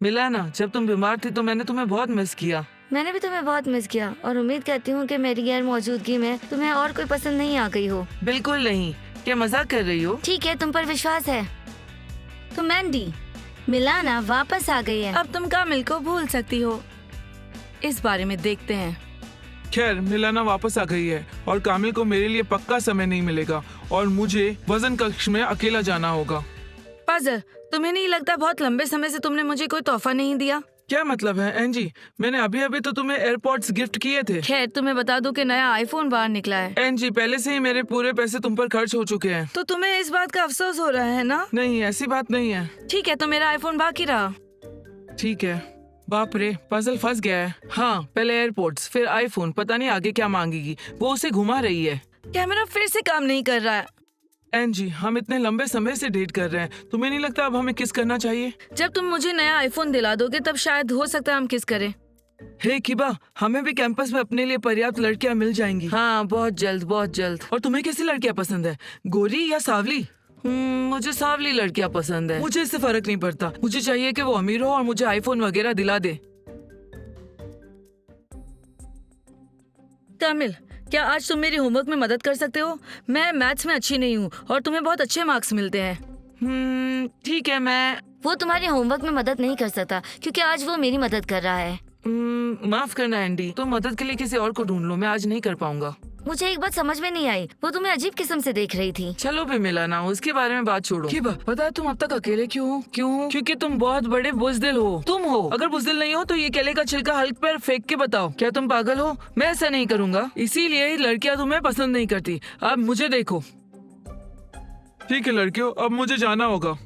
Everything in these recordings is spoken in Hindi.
मिला ना, जब तुम बीमार थी तो मैंने तुम्हें बहुत मिस किया। मैंने भी तुम्हें बहुत मिस किया और उम्मीद करती हूँ कि मेरी गैर मौजूदगी में तुम्हें और कोई पसंद नहीं आ गई हो। बिल्कुल नहीं, क्या मजाक कर रही हो? ठीक है, तुम पर विश्वास है। तो मैंडी, मिलाना वापस आ गई है। अब तुम कामिल को भूल सकती हो। इस बारे में देखते हैं। खैर, मिलाना वापस आ गई है और कामिल को मेरे लिए पक्का समय नहीं मिलेगा और मुझे वजन कक्ष में अकेला जाना होगा। पाजल, तुम्हें नहीं लगता बहुत लंबे समय से तुमने मुझे कोई तोहफा नहीं दिया? क्या मतलब है एंजी? मैंने अभी अभी तो तुम्हें एयरपॉड्स गिफ्ट किए थे। खैर, तुम्हें बता दूं कि नया आईफोन बाहर निकला है। एंजी, पहले से ही मेरे पूरे पैसे तुम पर खर्च हो चुके हैं। तो तुम्हें इस बात का अफसोस हो रहा है ना? नहीं, ऐसी बात नहीं है। ठीक है, तो मेरा आईफोन बाकी रहा। ठीक है। बाप रे, पजल फंस गया है। हाँ, पहले एयरपोर्ट्स, फिर आईफोन, पता नहीं आगे क्या मांगेगी। वो उसे घुमा रही है। कैमरा फिर से काम नहीं कर रहा है। एंजी, हम इतने लंबे समय से डेट कर रहे हैं, तुम्हें नहीं लगता अब हमें किस करना चाहिए? जब तुम मुझे नया आईफोन दिला दोगे तब शायद हो सकता है हम किस करें। हे किबा, हमें भी कैंपस में अपने लिए पर्याप्त लड़कियां मिल जाएंगी। हाँ, बहुत जल्द, बहुत जल्द। और तुम्हें कैसी लड़कियां पसंद है, गोरी या सावली? मुझे सांवली लड़कियां पसंद है। मुझे इससे फर्क नहीं पड़ता, मुझे चाहिए कि वो अमीर हो और मुझे आईफोन वगैरह दिला दे। कामिल, क्या आज तुम मेरी होमवर्क में मदद कर सकते हो? मैं मैथ्स में अच्छी नहीं हूँ और तुम्हें बहुत अच्छे मार्क्स मिलते हैं। ठीक है, मैं वो तुम्हारे होमवर्क में मदद नहीं कर सकता क्योंकि आज वो मेरी मदद कर रहा है। माफ करना एंडी, तो मदद के लिए किसी और को ढूंढ लो, मैं आज नहीं कर पाऊंगा। मुझे एक बात समझ में नहीं आई, वो तुम्हें अजीब किस्म से देख रही थी। चलो भी मिला ना, उसके बारे में बात छोड़ो। किबा, पता है तुम अब तक अकेले क्यों हो? क्यों? क्योंकि तुम बहुत बड़े बुजदिल हो। तुम हो। अगर बुजदिल नहीं हो तो ये केले का छिलका हल्क पर फेंक के बताओ, क्या तुम पागल हो? मैं ऐसा नहीं करूंगा, इसीलिए लड़कियां तुम्हें पसंद नहीं करती। अब मुझे देखो। ठीक है लड़कियों, अब मुझे जाना होगा।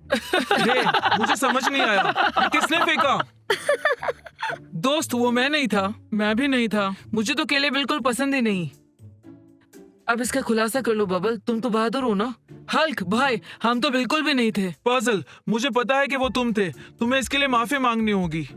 हे, मुझे समझ नहीं आया, ये किसने फेंका? दोस्त, वो मैं नहीं था, मैं भी नहीं था। मुझे तो केले बिल्कुल पसंद ही नहीं। अब इसका खुलासा कर लो बबल, तुम तो बहादुर हो ना। हल्क भाई, हम तो बिल्कुल भी नहीं थे। पजल, मुझे पता है कि वो तुम थे, तुम्हें इसके लिए माफी मांगनी होगी।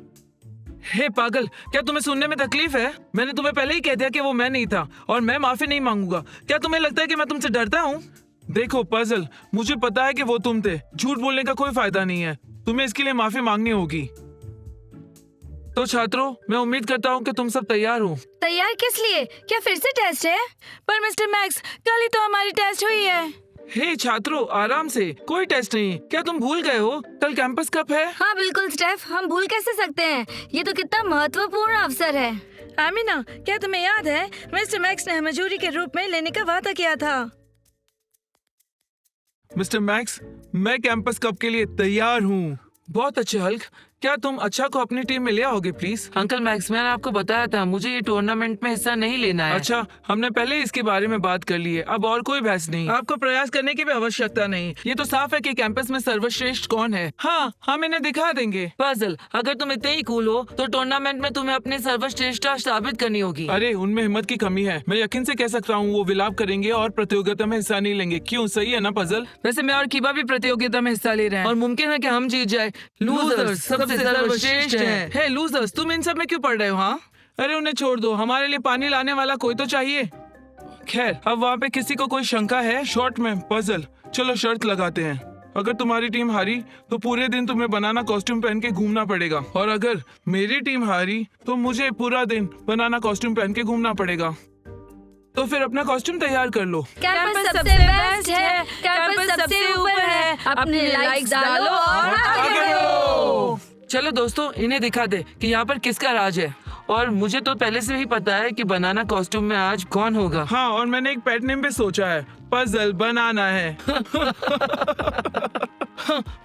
हे पागल, क्या तुम्हें सुनने में तकलीफ है? मैंने तुम्हें पहले ही कह दिया कि वो मैं नहीं था और मैं माफी नहीं मांगूंगा। क्या तुम्हें लगता है कि मैं तुमसे डरता हूँ? देखो पजल, मुझे पता है कि वो तुम थे, झूठ बोलने का कोई फायदा नहीं है, तुम्हें इसके लिए माफी मांगनी होगी। तो छात्रों, मैं उम्मीद करता हूँ कि तुम सब तैयार हो। तैयार किस लिए? क्या फिर से टेस्ट है? पर मिस्टर मैक्स, कल ही तो हमारी टेस्ट हुई है। हे छात्रों, आराम से, कोई टेस्ट नहीं। क्या तुम भूल गए हो कल कैंपस कप है? हाँ बिल्कुल स्टेफ, हम भूल कैसे सकते हैं, ये तो कितना महत्वपूर्ण अवसर है। आमिना, क्या तुम्हें याद है मिस्टर मैक्स ने हमें जूरी के रूप में लेने का वादा किया था? मिस्टर मैक्स, मैं कैंपस कप के लिए तैयार हूँ। बहुत अच्छे हल्क, क्या तुम अच्छा को अपनी टीम में ले आओगे प्लीज? अंकल मैक्स, मैंने आपको बताया था मुझे ये टूर्नामेंट में हिस्सा नहीं लेना है। अच्छा, हमने पहले इसके बारे में बात कर ली है, अब और कोई बहस नहीं। आपको प्रयास करने की भी आवश्यकता नहीं, ये तो साफ है कि कैंपस में सर्वश्रेष्ठ कौन है। हाँ, हम इन्हें दिखा देंगे। पजल, अगर तुम इतने ही कूल हो तो टूर्नामेंट में तुम्हें अपनी सर्वश्रेष्ठता साबित करनी होगी। अरे, उनमें हिम्मत की कमी है, मैं यकीन से कह सकता हूँ वो विलाप करेंगे और प्रतियोगिता में हिस्सा नहीं लेंगे। क्यों, सही है ना पजल? वैसे मैं और कीबा भी प्रतियोगिता में हिस्सा ले रहे हैं और मुमकिन है कि हम जीत जाए। लूजर्स सबसे सर्वश्रेष्ठ हैं। हे लूजर्स, तुम इन सब में क्यों पढ़ रहे हो? हाँ, अरे उन्हें छोड़ दो, हमारे लिए पानी लाने वाला कोई तो चाहिए। खैर, अब वहाँ पे किसी को कोई शंका है शॉर्ट में? पजल, चलो शर्त लगाते हैं, अगर तुम्हारी टीम हारी तो पूरे दिन तुम्हें बनाना कॉस्ट्यूम पहन के घूमना पड़ेगा, और अगर मेरी टीम हारी तो मुझे पूरा दिन बनाना कॉस्ट्यूम पहन के घूमना पड़ेगा। तो फिर अपना कॉस्ट्यूम तैयार कर लो। कैंपस सबसे बेस्ट है, कैंपस सबसे ऊपर है, अपने लाइक्स डालो और आगे बढ़ो। चलो दोस्तों, इन्हें दिखा दे कि यहाँ पर किसका राज है। और मुझे तो पहले से ही पता है कि बनाना कॉस्ट्यूम में आज कौन होगा। हाँ, और मैंने एक पेट नेम भी सोचा है, पजल बनाना है।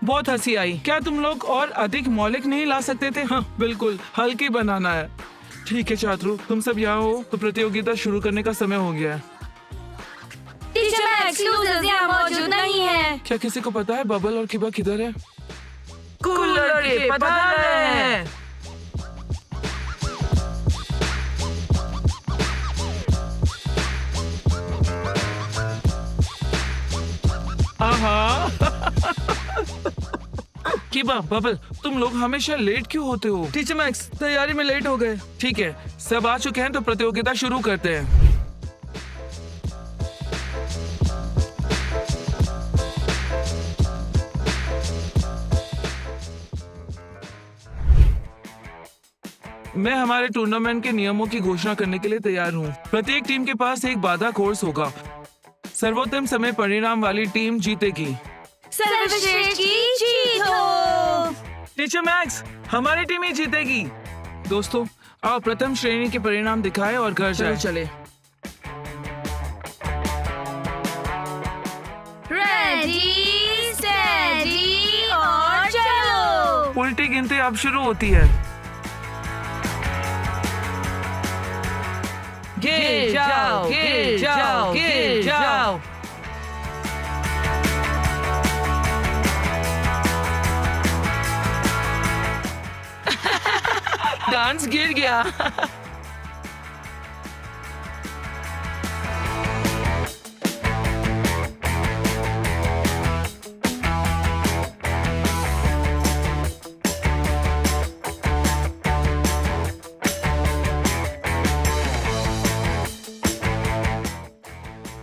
बहुत हंसी आई। क्या तुम लोग और अधिक मौलिक नहीं ला सकते थे? हाँ बिल्कुल, हल्की बनाना है। ठीक है छात्रों, तुम सब यहाँ हो तो प्रतियोगिता शुरू करने का समय हो गया है। टीचर मैक्स, लूजर्स यहाँ मौजूद नहीं है। क्या किसी को पता है बबल और किबा किधर है? कूल लड़के पधार रहे हैं। आहा। किबा, बबल, तुम लोग हमेशा लेट क्यों होते हो? टीचर मैक्स, तैयारी में लेट हो गए। ठीक है, सब आ चुके हैं तो प्रतियोगिता शुरू करते हैं। मैं हमारे टूर्नामेंट के नियमों की घोषणा करने के लिए तैयार हूँ। प्रत्येक टीम के पास एक बाधा कोर्स होगा। सर्वोत्तम समय परिणाम वाली टीम जीतेगी। सर्वश्रेष्ठ की जीत हो। टीचर मैक्स, हमारी टीम ही जीतेगी। दोस्तों, आओ प्रथम श्रेणी के परिणाम दिखाएं और घर जाएं। चले। रेडी स्टेडी और चलो। उल्टी गिनती अब शुरू होती है। गिर जाओ, गिर जाओ, गिर जाओ। डांस गिर गया।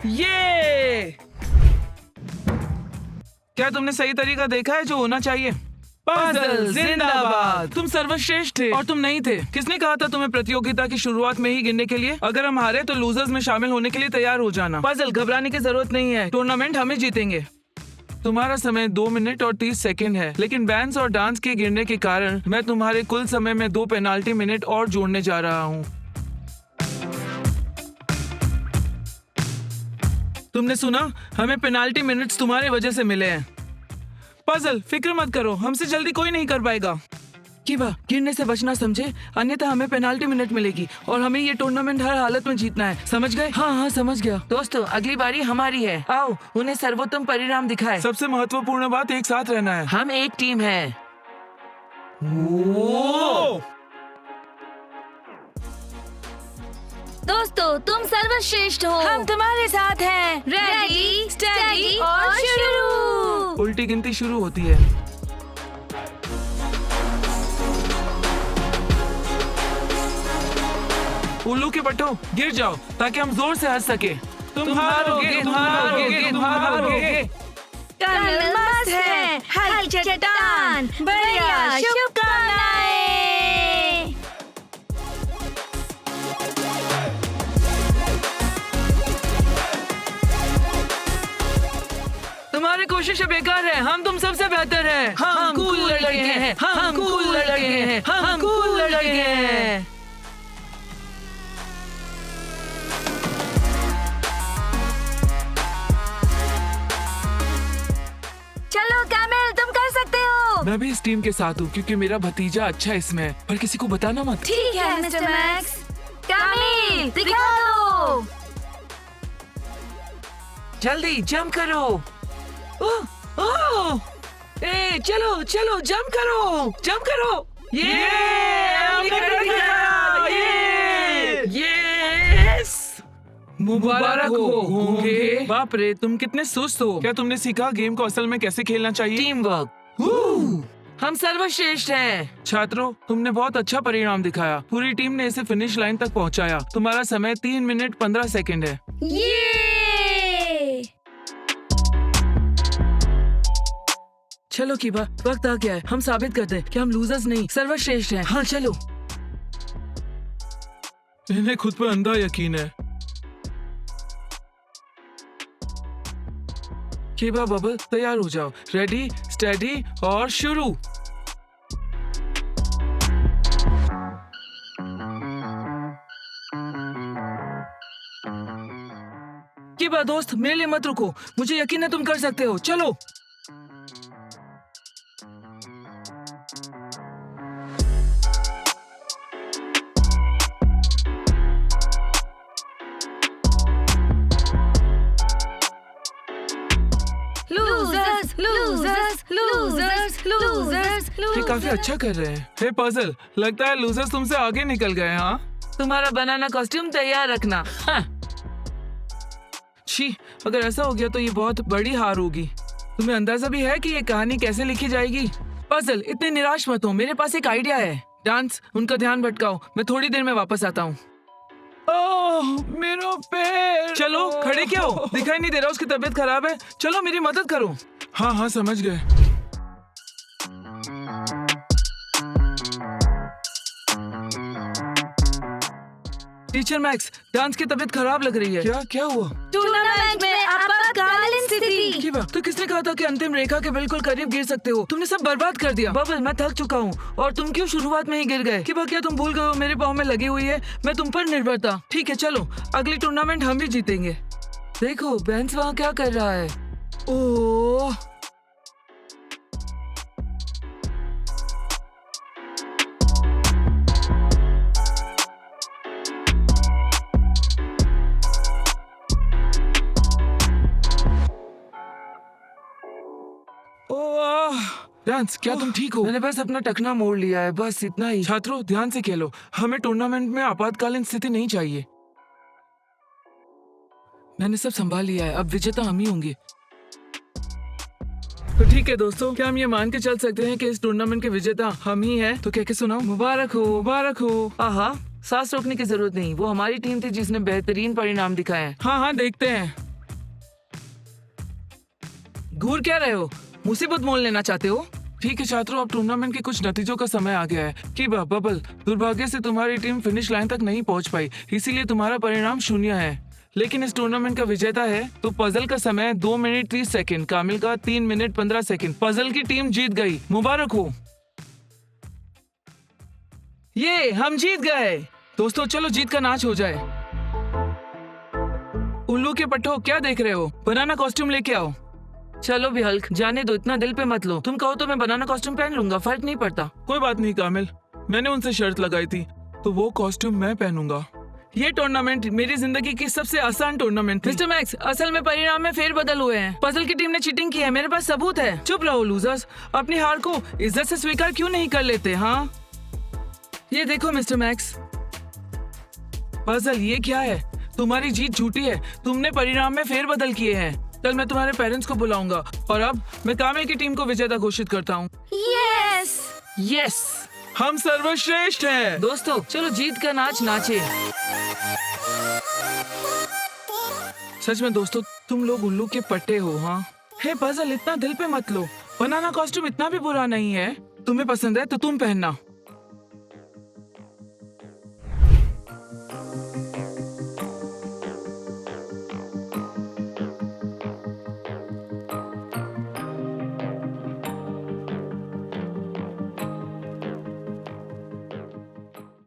ये क्या तुमने सही तरीका देखा है जो होना चाहिए? पजल जिंदाबाद। तुम सर्वश्रेष्ठ थे और तुम नहीं थे। किसने कहा था तुम्हें प्रतियोगिता की शुरुआत में ही गिनने के लिए? अगर हम हारे तो लूजर्स में शामिल होने के लिए तैयार हो जाना। पजल, घबराने की जरूरत नहीं है, टूर्नामेंट हमें जीतेंगे। तुम्हारा समय 2 मिनट और 30 सेकंड है, लेकिन बैंड्स और डांस के गिरने के कारण मैं तुम्हारे कुल समय में 2 पेनाल्टी मिनट और जोड़ने जा रहा हूँ। तुमने सुना? हमें पेनाल्टी मिनट्स तुम्हारे वजह से मिले हैं। पजल, फिक्र मत करो, हमसे जल्दी कोई नहीं कर पाएगा। किबा, गिरने से बचना समझे, अन्यथा हमें पेनाल्टी मिनट मिलेगी और हमें ये टूर्नामेंट हर हालत में जीतना है। समझ गए? हाँ, समझ गया। दोस्तों, अगली बारी हमारी है। आओ, उन्हें सर्वोत्तम परिणाम दिखाए। सबसे महत्वपूर्ण बात एक साथ रहना है। हम एक टीम है। दोस्तों, तुम सर्वश्रेष्ठ हो। हम तुम्हारे साथ हैं। रेडी स्टेडी और शुरू। उल्टी गिनती शुरू होती है। उल्लू के पट्टो, गिर जाओ ताकि हम जोर से हंस सके। तुम हारोगे, तुम हारोगे, तुम हारोगे। कर्नल मस्त है, हल चट्टान, बढ़िया, शुभकामनाएं। तुम्हारी कोशिशें बेकार है। हम तुम सबसे बेहतर हैं। हम कूल लड़के हैं। हम कूल लड़के हैं। हम कूल लड़के हैं। चलो कैमल, तुम कर सकते हो। मैं भी इस टीम के साथ हूँ क्योंकि मेरा भतीजा अच्छा है इसमें, पर किसी को बताना मत। ठीक है मिस्टर मैक्स। कैमल, दिखा दो। जल्दी जंप करो। ओह, ए, चलो चलो, जंप करो, जंप करो। ये हमने कर दिया। यस, मुबारक हो होंगे। बाप रे, तुम कितने सुस्त हो। क्या तुमने सीखा गेम को असल में कैसे खेलना चाहिए? Team work. हम सर्वश्रेष्ठ हैं। छात्रों, तुमने बहुत अच्छा परिणाम दिखाया। पूरी टीम ने इसे फिनिश लाइन तक पहुंचाया। तुम्हारा समय 3 मिनट 15 सेकंड है। ये चलो कीबा, वक्त आ गया है। हम साबित करते हैं कि हम लूजर्स नहीं, सर्वश्रेष्ठ हैं। हाँ चलो। इन्हें खुद पर अंधा यकीन है। कीबा बबल, तैयार हो जाओ। रेडी स्टेडी और शुरू। कीबा दोस्त, मेरे लिए मत रुको। मुझे यकीन है तुम कर सकते हो। चलो। ये काफी अच्छा कर रहे हैं। हे पजल, लगता है लूजर्स तुमसे आगे निकल गए। हाँ, तुम्हारा बनाना कॉस्ट्यूम तैयार रखना। हाँ। छी, अगर ऐसा हो गया तो ये बहुत बड़ी हार होगी। तुम्हें अंदाजा भी है कि ये कहानी कैसे लिखी जाएगी? पजल, इतने निराश मत हो, मेरे पास एक आइडिया है। डांस, उनका ध्यान भटकाओ। मैं थोड़ी देर में वापस आता हूँ। ओह, मेरा पैर। चलो, खड़े क्या हो? दिखाई नहीं दे रहा उसकी तबीयत खराब है? चलो मेरी मदद करो। हाँ हाँ, समझ गए। टीचर मैक्स, डांस की तबीयत खराब लग रही है। क्या क्या हुआ? टूर्नामेंट में आपातकालीन स्थिति। किबा, तो किसने कहा था कि अंतिम रेखा के बिल्कुल करीब गिर सकते हो? तुमने सब बर्बाद कर दिया। बबल, मैं थक चुका हूँ और तुम क्यों शुरुआत में ही गिर गए? किबा, क्या तुम भूल गए हो मेरे पाँव में लगी हुई है? मैं तुम पर निर्भर था। ठीक है, चलो अगली टूर्नामेंट हम भी जीतेंगे। देखो बेंस वहाँ क्या कर रहा है। ओह, डांस, क्या तुम ठीक हो? मैंने बस अपना टखना मोड़ लिया है, बस इतना ही। छात्रों, ध्यान से खेलो। हमें टूर्नामेंट में आपातकालीन स्थिति नहीं चाहिए। मैंने सब संभाल लिया है, अब विजेता हम ही होंगे। तो ठीक है दोस्तों, क्या हम ये मान के चल सकते हैं कि इस टूर्नामेंट के विजेता हम ही हैं? तो कह के सुनाओ, मुबारक हो, मुबारक हो। आहा, सांस रोकने की जरूरत नहीं, वो हमारी टीम थी जिसने बेहतरीन परिणाम दिखाए हैं। हाँ हाँ, देखते हैं। घूर क्या रहे हो? मुसीबत मोल लेना चाहते हो? ठीक है छात्रों, अब टूर्नामेंट के कुछ नतीजों का समय आ गया है। किबा, बबल, दुर्भाग्य से तुम्हारी टीम फिनिश लाइन तक नहीं पहुंच पाई, इसीलिए तुम्हारा परिणाम 0 है। लेकिन इस टूर्नामेंट का विजेता है तो पजल का समय 2 मिनट 30 सेकंड, कामिल का 3 मिनट 15 सेकंड। पजल की टीम जीत गई, मुबारक हो। ये हम जीत गए। दोस्तों चलो जीत का नाच हो जाए। उल्लू के पट्टो, क्या देख रहे हो? बनाना कॉस्ट्यूम लेके आओ। चलो भी हल्क, जाने दो, इतना दिल पे मत लो। तुम कहो तो मैं बनाना कॉस्ट्यूम पहन लूंगा, फर्क नहीं पड़ता। कोई बात नहीं कामिल, मैंने उनसे शर्त लगाई थी तो वो कॉस्ट्यूम मैं पहनूंगा। ये टूर्नामेंट मेरी जिंदगी की सबसे आसान टूर्नामेंट थी। मिस्टर मैक्स, असल में परिणाम में फेरबदल हुए हैं। पजल की टीम ने चीटिंग की है, मेरे पास सबूत है। चुप रहो लूजर्स, अपनी हार को इज्जत से स्वीकार क्यों नहीं कर लेते? हाँ, ये देखो मिस्टर मैक्स। पजल, ये क्या है? तुम्हारी जीत झूठी है, तुमने परिणाम में फेरबदल किए हैं। कल मैं तुम्हारे पेरेंट्स को बुलाऊंगा और अब मैं कामिल की टीम को विजेता घोषित करता हूँ। यस यस, हम सर्वश्रेष्ठ हैं। दोस्तों चलो जीत का नाच नाचे। सच में दोस्तों, तुम लोग उल्लू के पट्टे हो। हाँ, हे पजल, इतना दिल पे मत लो। बनाना कॉस्ट्यूम इतना भी बुरा नहीं है, तुम्हें पसंद है तो तुम पहनना।